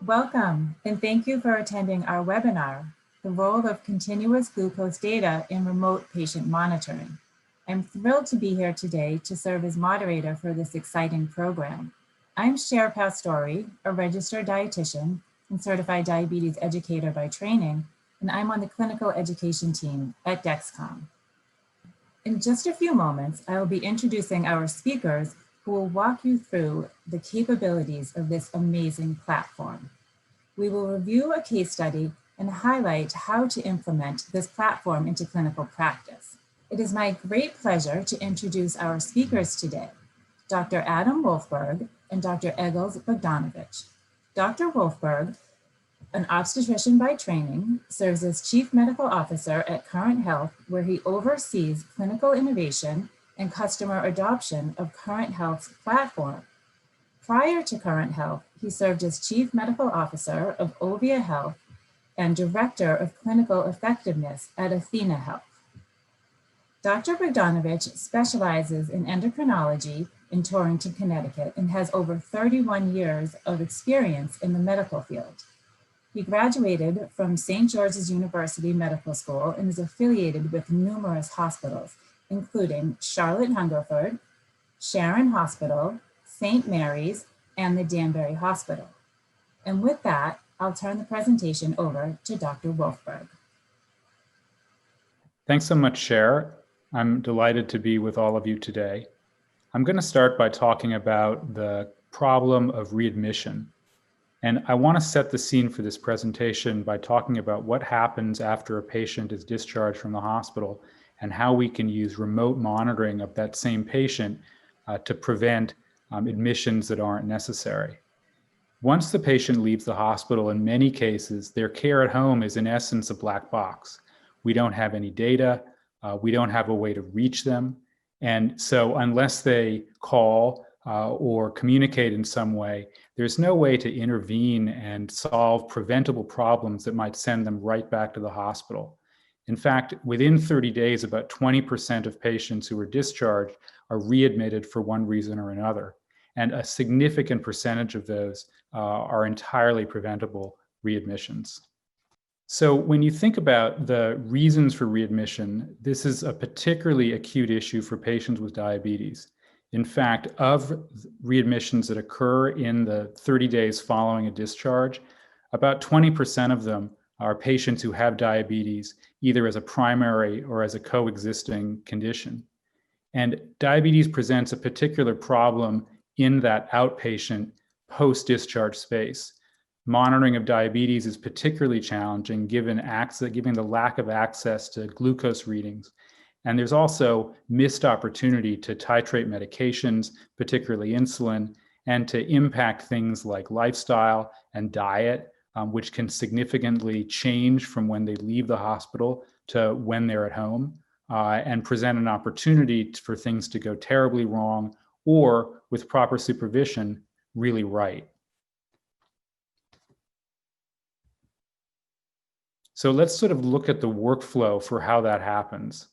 Welcome, and thank you for attending our webinar, The Role of Continuous Glucose Data in Remote Patient Monitoring. I'm thrilled to be here today to serve as moderator for this exciting program. I'm Cher Pastore, a registered dietitian and certified diabetes educator by training, and I'm on the clinical education team at Dexcom. In just a few moments, I will be introducing our speakers who will walk you through the capabilities of this amazing platform. We will review a case study and highlight how to implement this platform into clinical practice. It is my great pleasure to introduce our speakers today, Dr. Adam Wolfberg and Dr. Eggles Bogdanovic. Dr. Wolfberg, an obstetrician by training, serves as Chief Medical Officer at Current Health, where he oversees clinical innovation and customer adoption of Current Health's platform. Prior to Current Health, he served as Chief Medical Officer of Ovia Health and Director of Clinical Effectiveness at Athena Health. Dr. Bogdanovic specializes in endocrinology in Torrington, Connecticut, and has over 31 years of experience in the medical field. He graduated from St. George's University Medical School and is affiliated with numerous hospitals, including Charlotte Hungerford, Sharon Hospital, St. Mary's, and the Danbury Hospital. And with that, I'll turn the presentation over to Dr. Wolfberg. Thanks so much, Cher. I'm delighted to be with all of you today. I'm going to start by talking about the problem of readmission. And I want to set the scene for this presentation by talking about what happens after a patient is discharged from the hospital and how we can use remote monitoring of that same patient to prevent admissions that aren't necessary. Once the patient leaves the hospital, in many cases, their care at home is in essence a black box. We don't have any data, we don't have a way to reach them. And so unless they call or communicate in some way, there's no way to intervene and solve preventable problems that might send them right back to the hospital. In fact, within 30 days, about 20% of patients who are discharged are readmitted for one reason or another. And a significant percentage of those are entirely preventable readmissions. So when you think about the reasons for readmission, this is a particularly acute issue for patients with diabetes. In fact, of readmissions that occur in the 30 days following a discharge, about 20% of them are patients who have diabetes, either as a primary or as a coexisting condition. And diabetes presents a particular problem in that outpatient post-discharge space. Monitoring of diabetes is particularly challenging given the lack of access to glucose readings. And there's also missed opportunity to titrate medications, particularly insulin, and to impact things like lifestyle and diet, which can significantly change from when they leave the hospital to when they're at home, and present an opportunity for things to go terribly wrong or, with proper supervision, really right. So let's sort of look at the workflow for how that happens.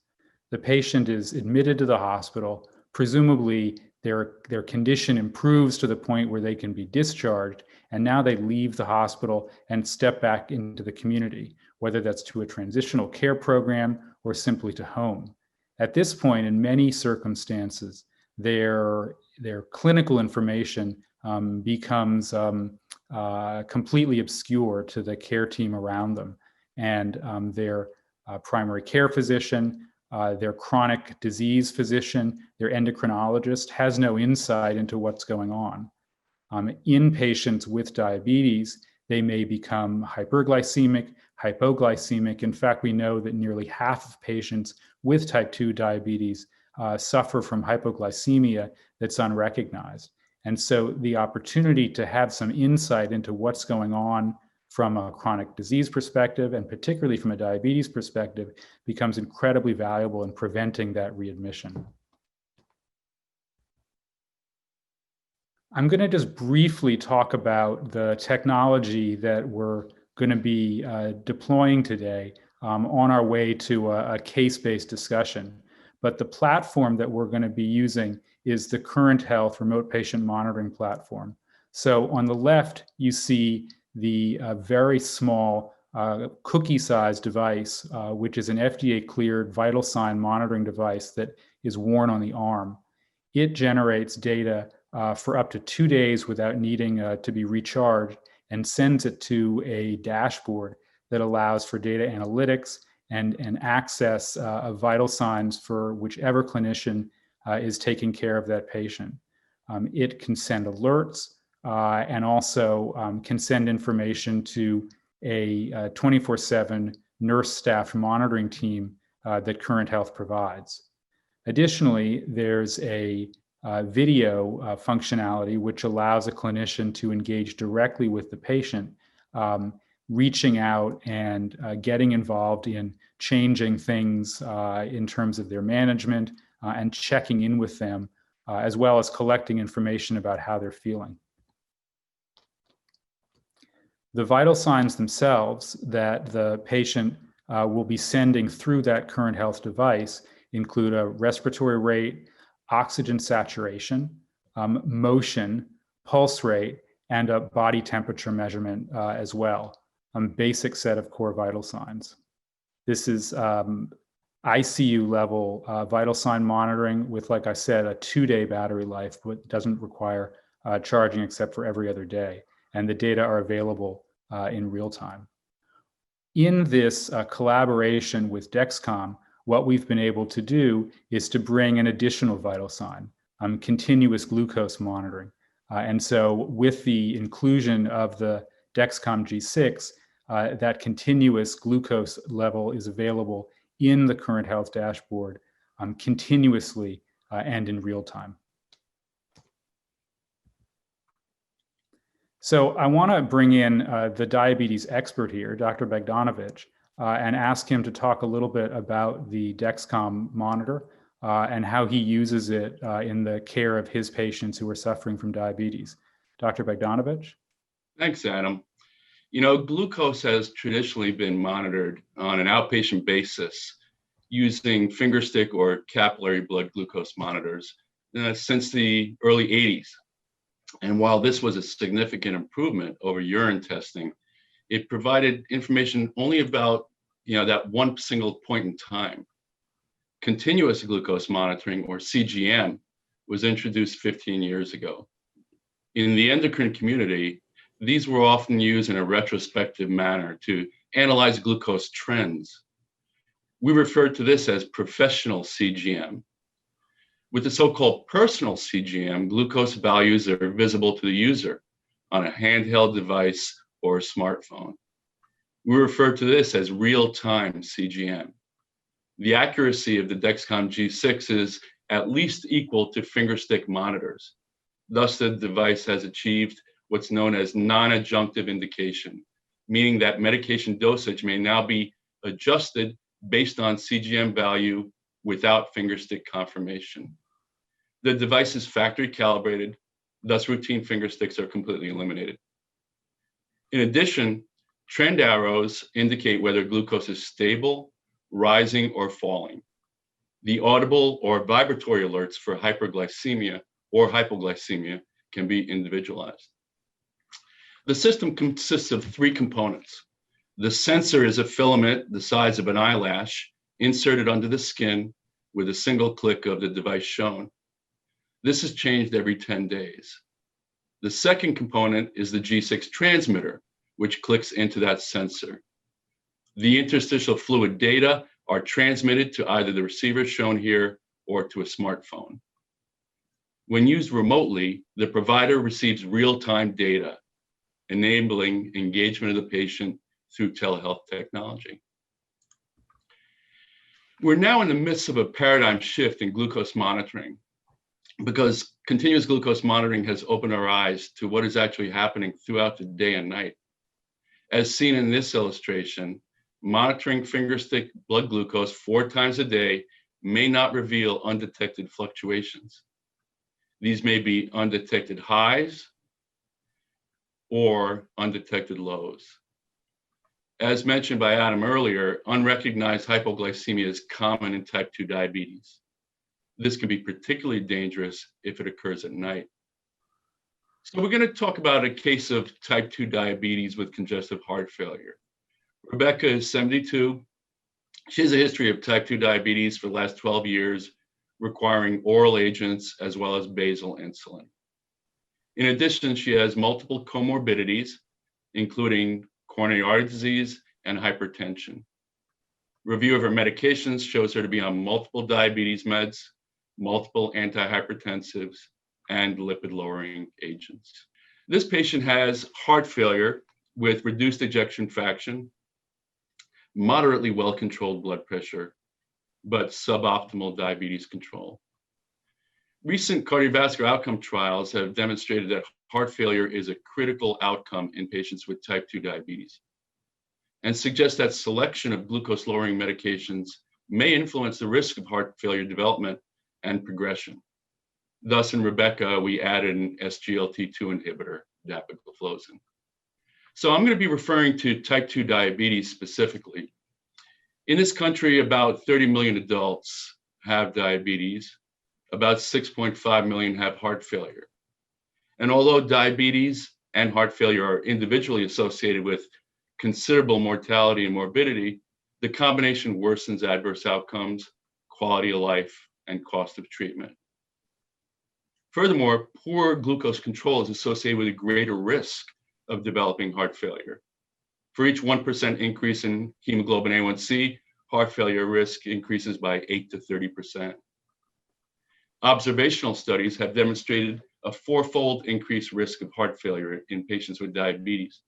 The patient is admitted to the hospital. Presumably, their condition improves to the point where they can be discharged, and now they leave the hospital and step back into the community, whether that's to a transitional care program or simply to home. At this point, in many circumstances, their clinical information becomes completely obscure to the care team around them. And their primary care physician, their chronic disease physician, their endocrinologist has no insight into what's going on. In patients with diabetes, they may become hyperglycemic, hypoglycemic. In fact, we know that nearly half of patients with type 2 diabetes suffer from hypoglycemia that's unrecognized. And so the opportunity to have some insight into what's going on from a chronic disease perspective, and particularly from a diabetes perspective, becomes incredibly valuable in preventing that readmission. I'm going to just briefly talk about the technology that we're going to be deploying today on our way to a case-based discussion. But the platform that we're going to be using is the Current Health Remote Patient Monitoring Platform. So on the left, you see the very small cookie-sized device, which is an FDA-cleared vital sign monitoring device that is worn on the arm. It generates data for up to 2 days without needing to be recharged and sends it to a dashboard that allows for data analytics and access of vital signs for whichever clinician is taking care of that patient. It can send alerts and also can send information to a 24/7 nurse staff monitoring team that Current Health provides. Additionally, there's a video functionality which allows a clinician to engage directly with the patient, reaching out and getting involved in changing things in terms of their management and checking in with them, as well as collecting information about how they're feeling. The vital signs themselves that the patient will be sending through that Current Health device include a respiratory rate, oxygen saturation, motion, pulse rate, and a body temperature measurement as well. Basic set of core vital signs. This is ICU level vital sign monitoring with, like I said, a 2-day battery life, but doesn't require charging except for every other day. And the data are available in real time. In this collaboration with Dexcom, what we've been able to do is to bring an additional vital sign, continuous glucose monitoring. And so with the inclusion of the Dexcom G6, that continuous glucose level is available in the Current Health dashboard continuously and in real time. So I want to bring in the diabetes expert here, Dr. Bogdanovic, and ask him to talk a little bit about the Dexcom monitor and how he uses it in the care of his patients who are suffering from diabetes. Dr. Bogdanovic? Thanks, Adam. You know, glucose has traditionally been monitored on an outpatient basis using fingerstick or capillary blood glucose monitors since the early 80s. And while this was a significant improvement over urine testing, it provided information only about that one single point in time. Continuous glucose monitoring, or CGM, was introduced 15 years ago. In the endocrine community, these were often used in a retrospective manner to analyze glucose trends. We refer to this as professional CGM. With the so-called personal CGM, glucose values are visible to the user on a handheld device or a smartphone. We refer to this as real-time CGM. The accuracy of the Dexcom G6 is at least equal to fingerstick monitors. Thus, the device has achieved what's known as non-adjunctive indication, meaning that medication dosage may now be adjusted based on CGM value without fingerstick confirmation. The device is factory calibrated, thus routine fingersticks are completely eliminated. In addition, trend arrows indicate whether glucose is stable, rising, or falling. The audible or vibratory alerts for hyperglycemia or hypoglycemia can be individualized. The system consists of 3 components. The sensor is a filament the size of an eyelash inserted under the skin with a single click of the device shown. This is changed every 10 days. The second component is the G6 transmitter, which clicks into that sensor. The interstitial fluid data are transmitted to either the receiver shown here or to a smartphone. When used remotely, the provider receives real-time data, enabling engagement of the patient through telehealth technology. We're now in the midst of a paradigm shift in glucose monitoring because continuous glucose monitoring has opened our eyes to what is actually happening throughout the day and night. As seen in this illustration, monitoring fingerstick blood glucose 4 times a day may not reveal undetected fluctuations. These may be undetected highs or undetected lows. As mentioned by Adam earlier, unrecognized hypoglycemia is common in type 2 diabetes. This can be particularly dangerous if it occurs at night. So we're going to talk about a case of type 2 diabetes with congestive heart failure. Rebecca is 72. She has a history of type 2 diabetes for the last 12 years, requiring oral agents as well as basal insulin. In addition, she has multiple comorbidities, including coronary artery disease and hypertension. Review of her medications shows her to be on multiple diabetes meds, multiple antihypertensives, and lipid-lowering agents. This patient has heart failure with reduced ejection fraction, moderately well-controlled blood pressure, but suboptimal diabetes control. Recent cardiovascular outcome trials have demonstrated that heart failure is a critical outcome in patients with type 2 diabetes and suggest that selection of glucose-lowering medications may influence the risk of heart failure development and progression. Thus, in Rebecca, we added an SGLT2 inhibitor, dapagliflozin. So I'm going to be referring to type 2 diabetes specifically. In this country, about 30 million adults have diabetes. About 6.5 million have heart failure. And although diabetes and heart failure are individually associated with considerable mortality and morbidity, the combination worsens adverse outcomes, quality of life, and cost of treatment. Furthermore, poor glucose control is associated with a greater risk of developing heart failure. For each 1% increase in hemoglobin A1C, heart failure risk increases by 8 to 30%. Observational studies have demonstrated a 4-fold increased risk of heart failure in patients with diabetes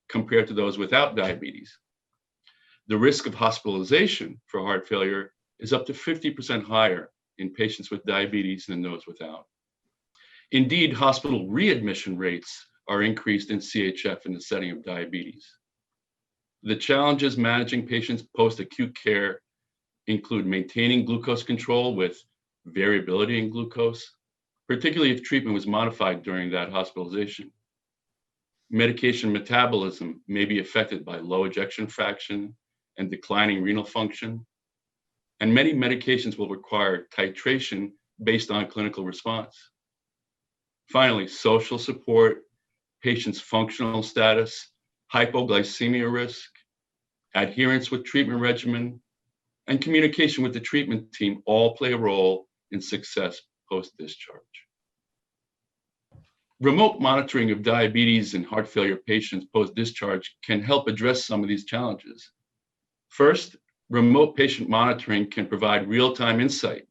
compared to those without diabetes. The risk of hospitalization for heart failure is up to 50% higher in patients with diabetes than those without. Indeed, hospital readmission rates are increased in CHF in the setting of diabetes. The challenges managing patients post-acute care include maintaining glucose control with variability in glucose, particularly if treatment was modified during that hospitalization. Medication metabolism may be affected by low ejection fraction and declining renal function, and many medications will require titration based on clinical response. Finally, social support, patient's functional status, hypoglycemia risk, adherence with treatment regimen, and communication with the treatment team all play a role in success post-discharge. Remote monitoring of diabetes and heart failure patients post-discharge can help address some of these challenges. First, remote patient monitoring can provide real-time insight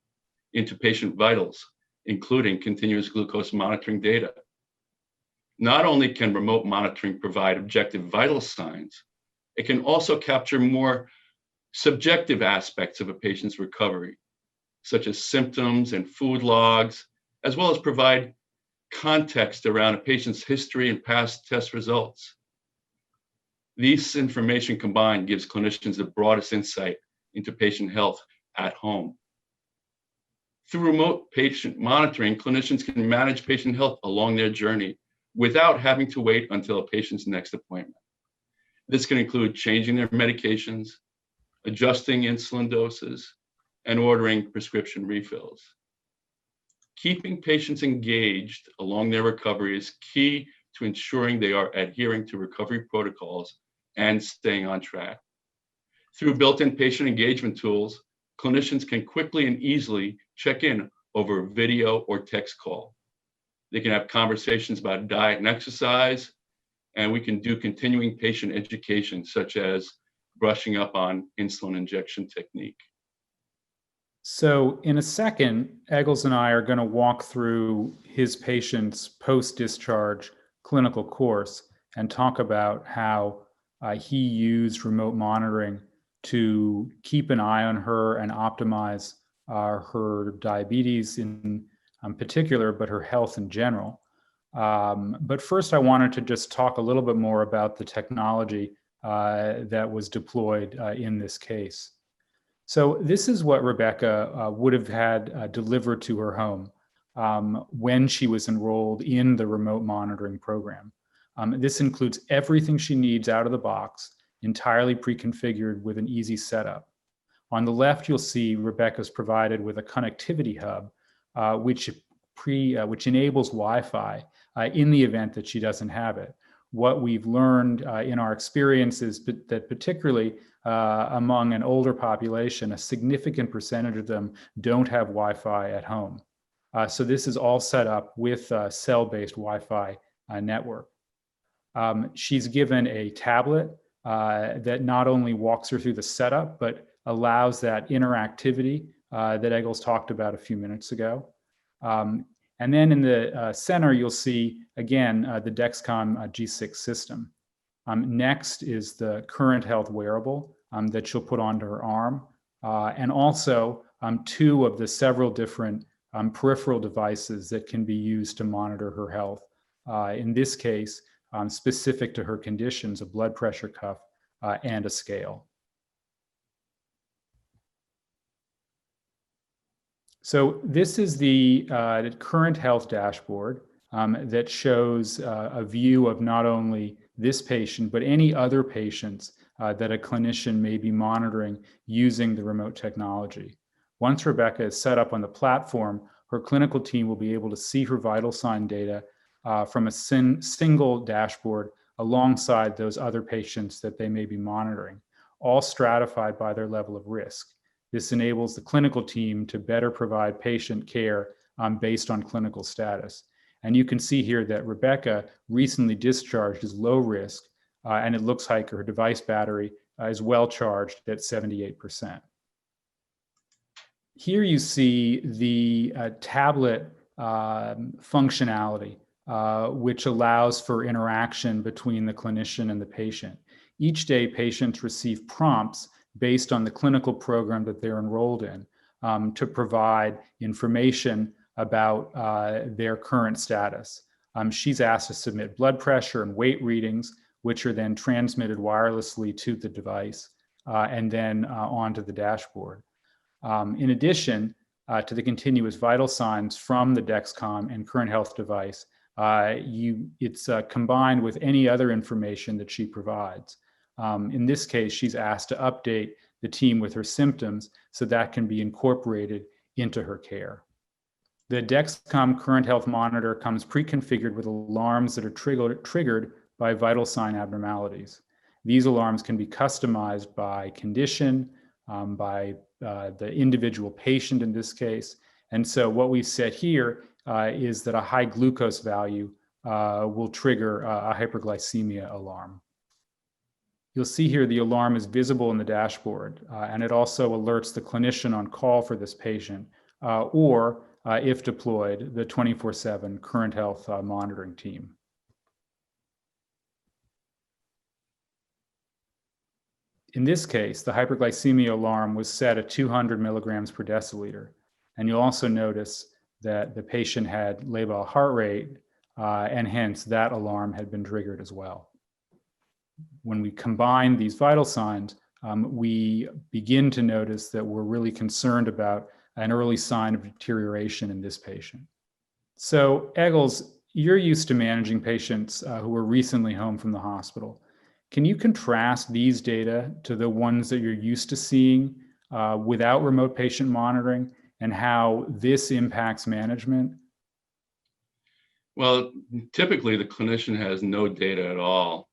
into patient vitals, including continuous glucose monitoring data. Not only can remote monitoring provide objective vital signs, it can also capture more subjective aspects of a patient's recovery, such as symptoms and food logs, as well as provide context around a patient's history and past test results. This information combined gives clinicians the broadest insight into patient health at home. Through remote patient monitoring, clinicians can manage patient health along their journey without having to wait until a patient's next appointment. This can include changing their medications, adjusting insulin doses, and ordering prescription refills. Keeping patients engaged along their recovery is key to ensuring they are adhering to recovery protocols and staying on track. Through built-in patient engagement tools, clinicians can quickly and easily check in over video or text call. They can have conversations about diet and exercise, and we can do continuing patient education, such as brushing up on insulin injection technique. So in a second, Eggles and I are going to walk through his patient's post-discharge clinical course and talk about how he used remote monitoring to keep an eye on her and optimize her diabetes in particular, but her health in general. But first, I wanted to just talk a little bit more about the technology that was deployed in this case. So this is what Rebecca would have had delivered to her home when she was enrolled in the remote monitoring program. This includes everything she needs out of the box, entirely pre-configured with an easy setup. On the left, you'll see Rebecca's provided with a connectivity hub, which which enables Wi-Fi in the event that she doesn't have it. What we've learned in our experience is that particularly among an older population, a significant percentage of them don't have Wi-Fi at home. So this is all set up with a cell-based Wi-Fi network. She's given a tablet that not only walks her through the setup, but allows that interactivity that Eggles talked about a few minutes ago. And then in the center, you'll see, again, the Dexcom G6 system. Next is the Current Health wearable that she'll put onto her arm, and also 2 of the several different peripheral devices that can be used to monitor her health. In this case, specific to her conditions, a blood pressure cuff and a scale. So this is the Current Health dashboard that shows a view of not only this patient, but any other patients that a clinician may be monitoring using the remote technology. Once Rebecca is set up on the platform, her clinical team will be able to see her vital sign data from a single dashboard alongside those other patients that they may be monitoring, all stratified by their level of risk. This enables the clinical team to better provide patient care based on clinical status. And you can see here that Rebecca, recently discharged, is low risk, and it looks like her device battery is well charged at 78%. Here you see the tablet functionality, which allows for interaction between the clinician and the patient. Each day, patients receive prompts based on the clinical program that they're enrolled in to provide information about their current status. She's asked to submit blood pressure and weight readings, which are then transmitted wirelessly to the device and then onto the dashboard. In addition to the continuous vital signs from the Dexcom and Current Health device, it's combined with any other information that she provides. In this case, she's asked to update the team with her symptoms so that can be incorporated into her care. The Dexcom Current Health monitor comes pre-configured with alarms that are triggered by vital sign abnormalities. These alarms can be customized by condition, by the individual patient in this case. And so what we've set here is that a high glucose value will trigger a hyperglycemia alarm. You'll see here the alarm is visible in the dashboard, and it also alerts the clinician on call for this patient, or if deployed, the 24/7 Current Health monitoring team. In this case, the hyperglycemia alarm was set at 200 milligrams per deciliter. And you'll also notice that the patient had labile heart rate, and hence that alarm had been triggered as well. When we combine these vital signs, we begin to notice that we're really concerned about an early sign of deterioration in this patient. So Eggles, you're used to managing patients who were recently home from the hospital. Can you contrast these data to the ones that you're used to seeing without remote patient monitoring and how this impacts management? Well, typically the clinician has no data at all.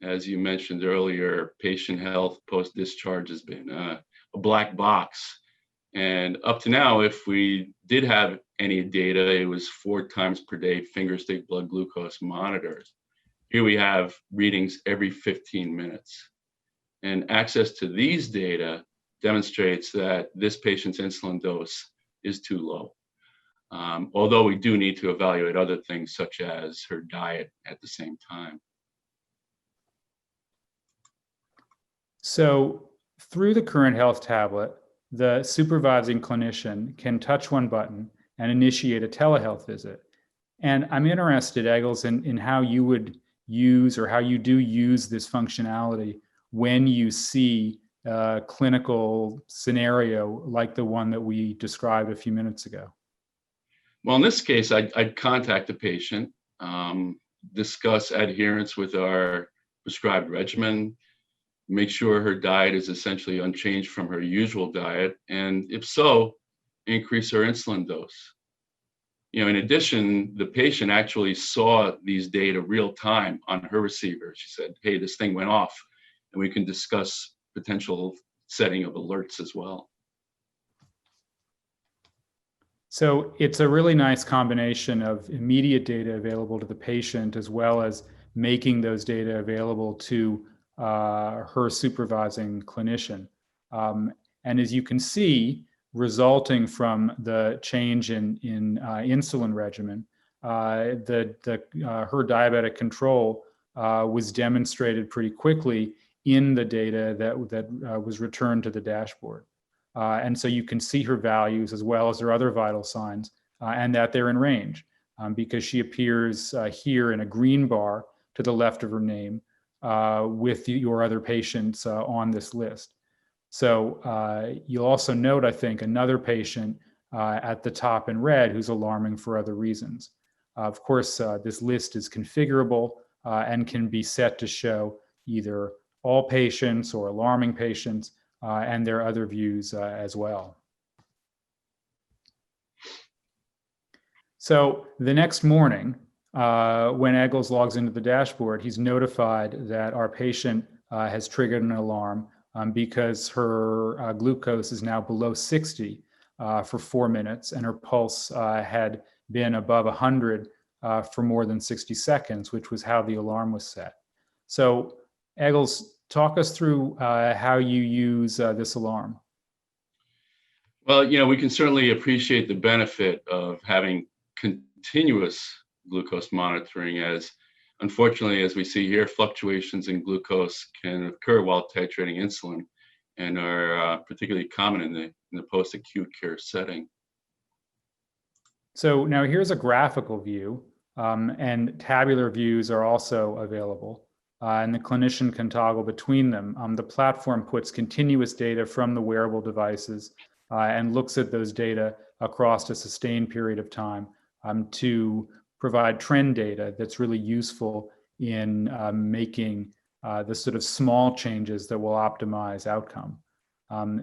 As you mentioned earlier, patient health post-discharge has been a black box. And up to now, if we did have any data, it was 4 times per day fingerstick blood glucose monitors. Here we have readings every 15 minutes. And access to these data demonstrates that this patient's insulin dose is too low. Although we do need to evaluate other things such as her diet at the same time. So through the Current Health tablet, the supervising clinician can touch one button and initiate a telehealth visit. And I'm interested, Eggles, in how you would use or how you do use this functionality when you see a clinical scenario like the one that we described a few minutes ago. Well, in this case, I'd contact the patient, discuss adherence with our prescribed regimen, make sure her diet is essentially unchanged from her usual diet, and if so, increase her insulin dose. In addition, the patient actually saw these data real time on her receiver. She said, hey, this thing went off, and we can discuss potential setting of alerts as well. So it's a really nice combination of immediate data available to the patient, as well as making those data available to her supervising clinician. And as you can see, resulting from the change in insulin regimen, her diabetic control was demonstrated pretty quickly in the data that was returned to the dashboard. And so you can see her values as well as her other vital signs, and that they're in range, because she appears here in a green bar to the left of her name with your other patients on this list. So you'll also note, I think, another patient at the top in red who's alarming for other reasons. Of course, this list is configurable and can be set to show either all patients or alarming patients, and there are other views as well. So the next morning, when Eggles logs into the dashboard, he's notified that our patient has triggered an alarm because her glucose is now below 60 for 4 minutes, and her pulse had been above 100 for more than 60 seconds, which was how the alarm was set. So Eggles, talk us through how you use this alarm. Well, we can certainly appreciate the benefit of having continuous glucose monitoring, as unfortunately, as we see here, fluctuations in glucose can occur while titrating insulin and are particularly common in the post-acute care setting. So now here's a graphical view, and tabular views are also available. And the clinician can toggle between them. The platform puts continuous data from the wearable devices and looks at those data across a sustained period of time to provide trend data that's really useful in making the sort of small changes that will optimize outcome.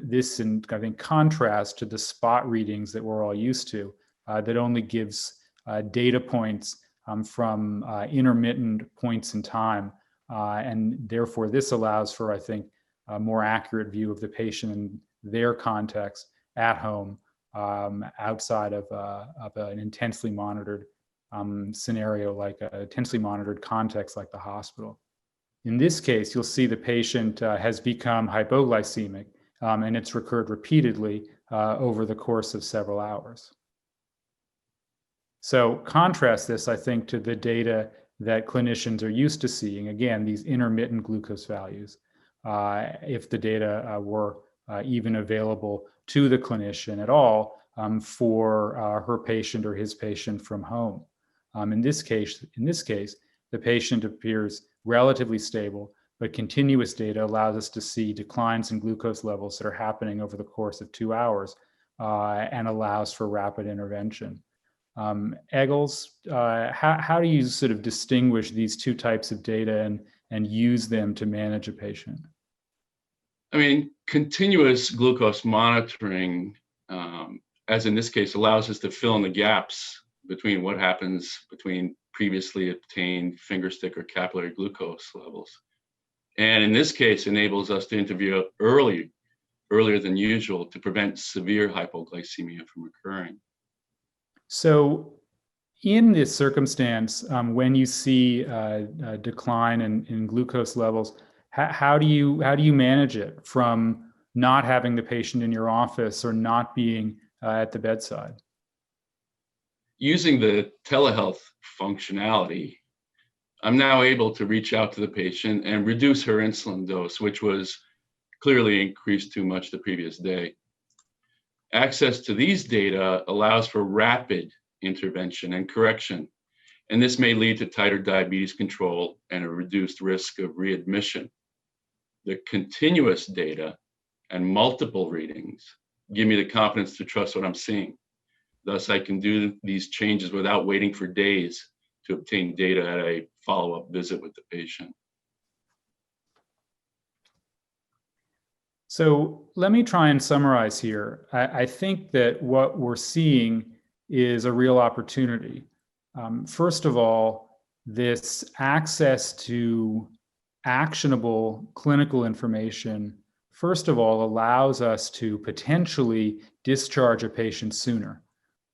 This, in, I think, contrast to the spot readings that we're all used to, that only gives data points from intermittent points in time. And therefore, this allows for, I think, a more accurate view of the patient and their context at home, outside of an intensely monitored scenario, like a intensely monitored context like the hospital. In this case, you'll see the patient has become hypoglycemic, and it's recurred repeatedly over the course of several hours. So contrast this, I think, to the data that clinicians are used to seeing, again, these intermittent glucose values, if the data were even available to the clinician at all for her patient or his patient from home. In this case, the patient appears relatively stable, but continuous data allows us to see declines in glucose levels that are happening over the course of 2 hours and allows for rapid intervention. Eggles, how do you sort of distinguish these two types of data and use them to manage a patient? I mean, continuous glucose monitoring, as in this case, allows us to fill in the gaps between what happens between previously obtained fingerstick or capillary glucose levels. And in this case, enables us to intervene earlier than usual to prevent severe hypoglycemia from occurring. So in this circumstance, when you see a decline in glucose levels, how do you manage it from not having the patient in your office or not being at the bedside? Using the telehealth functionality, I'm now able to reach out to the patient and reduce her insulin dose, which was clearly increased too much the previous day. Access to these data allows for rapid intervention and correction, and this may lead to tighter diabetes control and a reduced risk of readmission. The continuous data and multiple readings give me the confidence to trust what I'm seeing. Thus, I can do these changes without waiting for days to obtain data at a follow-up visit with the patient. So let me try and summarize here. I think that what we're seeing is a real opportunity. First of all, this access to actionable clinical information, first of all, allows us to potentially discharge a patient sooner.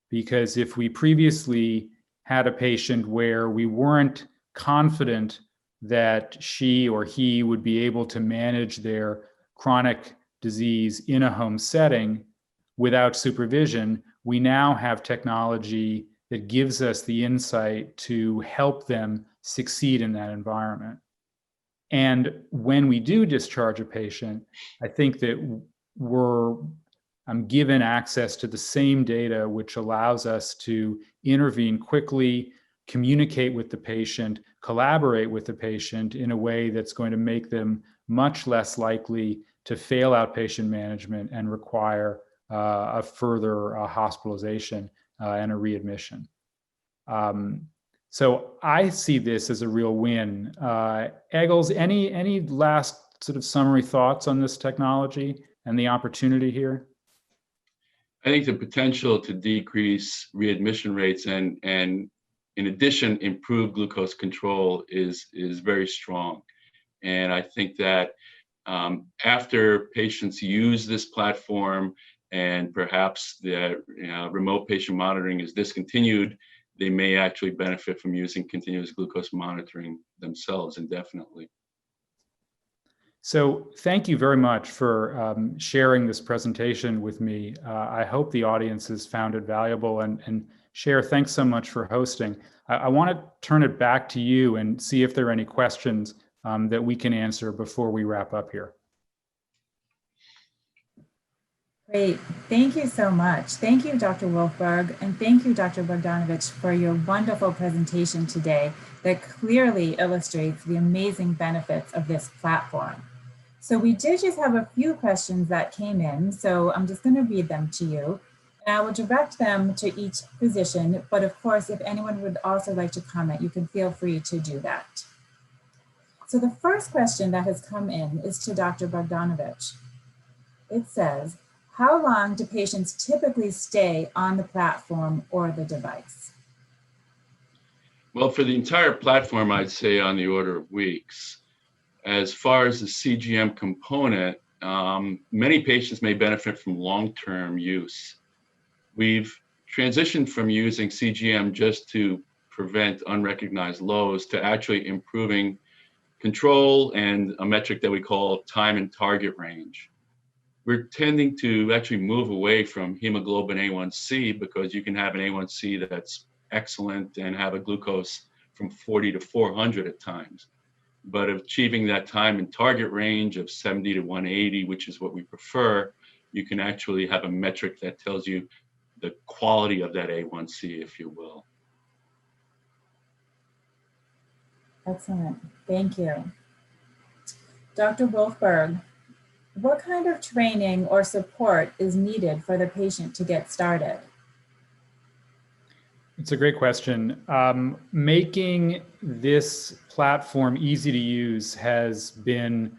Because if we previously had a patient where we weren't confident that she or he would be able to manage their chronic disease in a home setting without supervision, we now have technology that gives us the insight to help them succeed in that environment. And when we do discharge a patient, I think that we're given access to the same data, which allows us to intervene quickly, communicate with the patient, collaborate with the patient in a way that's going to make them much less likely to fail outpatient management and require a further hospitalization and a readmission. So I see this as a real win. Eggles, any last sort of summary thoughts on this technology and the opportunity here? I think the potential to decrease readmission rates and in addition, improve glucose control is very strong. And I think that after patients use this platform and perhaps the remote patient monitoring is discontinued, they may actually benefit from using continuous glucose monitoring themselves indefinitely. So thank you very much for sharing this presentation with me. I hope the audience has found it valuable, and Cher, thanks so much for hosting. I want to turn it back to you and see if there are any questions that we can answer before we wrap up here. Great. Thank you so much. Thank you, Dr. Wolfberg, and thank you, Dr. Bogdanovic, for your wonderful presentation today that clearly illustrates the amazing benefits of this platform. So we did just have a few questions that came in, so I'm just going to read them to you. And I will direct them to each physician, but of course, if anyone would also like to comment, you can feel free to do that. So the first question that has come in is to Dr. Bogdanovic. It says, how long do patients typically stay on the platform or the device? Well, for the entire platform, I'd say on the order of weeks. As far as the CGM component, many patients may benefit from long-term use. We've transitioned from using CGM just to prevent unrecognized lows to actually improving control and a metric that we call time and target range. We're tending to actually move away from hemoglobin A1C because you can have an A1C that's excellent and have a glucose from 40 to 400 at times. But achieving that time and target range of 70 to 180, which is what we prefer, you can actually have a metric that tells you the quality of that A1C, if you will. Excellent. Thank you. Dr. Wolfberg, what kind of training or support is needed for the patient to get started? It's a great question. Making this platform easy to use has been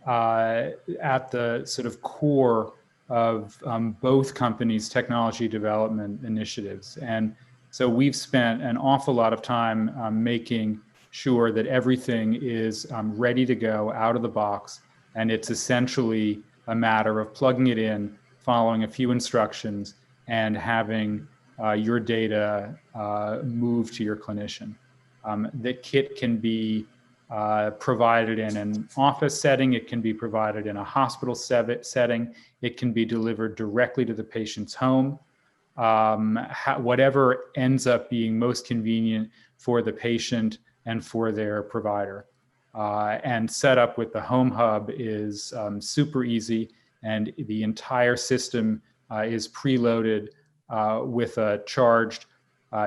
at the sort of core of both companies' technology development initiatives. And so we've spent an awful lot of time making sure that everything is ready to go out of the box. And it's essentially a matter of plugging it in, following a few instructions, and having your data move to your clinician. The kit can be provided in an office setting. It can be provided in a hospital setting. It can be delivered directly to the patient's home. Whatever ends up being most convenient for the patient and for their provider. And setup with the home hub is super easy, and the entire system is preloaded with a charged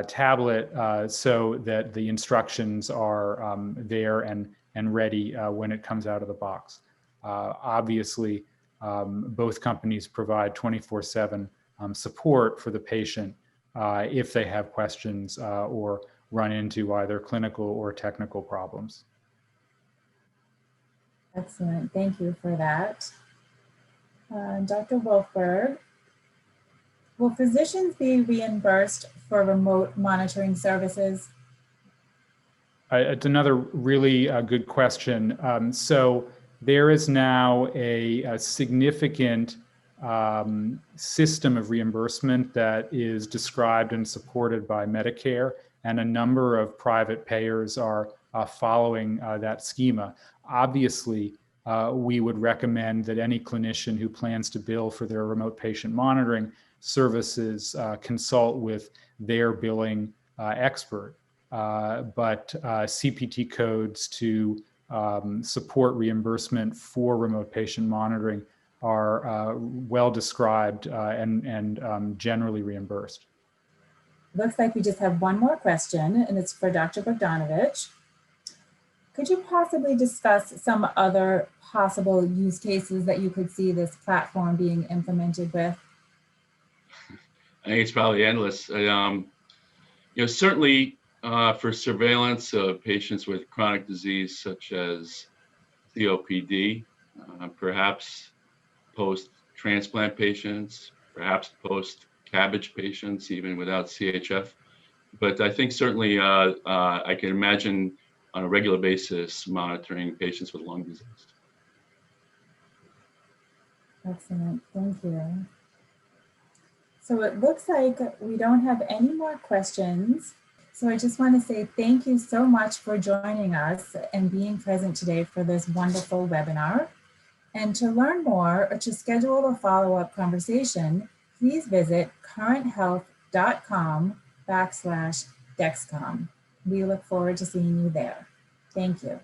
tablet so that the instructions are there and ready when it comes out of the box. Obviously, both companies provide 24/7 support for the patient if they have questions or run into either clinical or technical problems. Excellent. Thank you for that. Dr. Wolfberg, Will physicians be reimbursed for remote monitoring services? It's another really good question. So there is now a significant system of reimbursement that is described and supported by Medicare, and a number of private payers are following that schema. Obviously, we would recommend that any clinician who plans to bill for their remote patient monitoring services consult with their billing expert. But CPT codes to support reimbursement for remote patient monitoring are well described and generally reimbursed. Looks like we just have one more question, and it's for Dr. Bogdanovic. Could you possibly discuss some other possible use cases that you could see this platform being implemented with? I think it's probably endless. Certainly for surveillance of patients with chronic disease such as COPD, perhaps post-transplant patients, perhaps post-CABG patients, even without CHF. But I think certainly I can imagine on a regular basis monitoring patients with lung disease. Excellent, thank you. So it looks like we don't have any more questions. So I just want to say thank you so much for joining us and being present today for this wonderful webinar. And to learn more or to schedule a follow-up conversation, please visit currenthealth.com/Dexcom. We look forward to seeing you there. Thank you.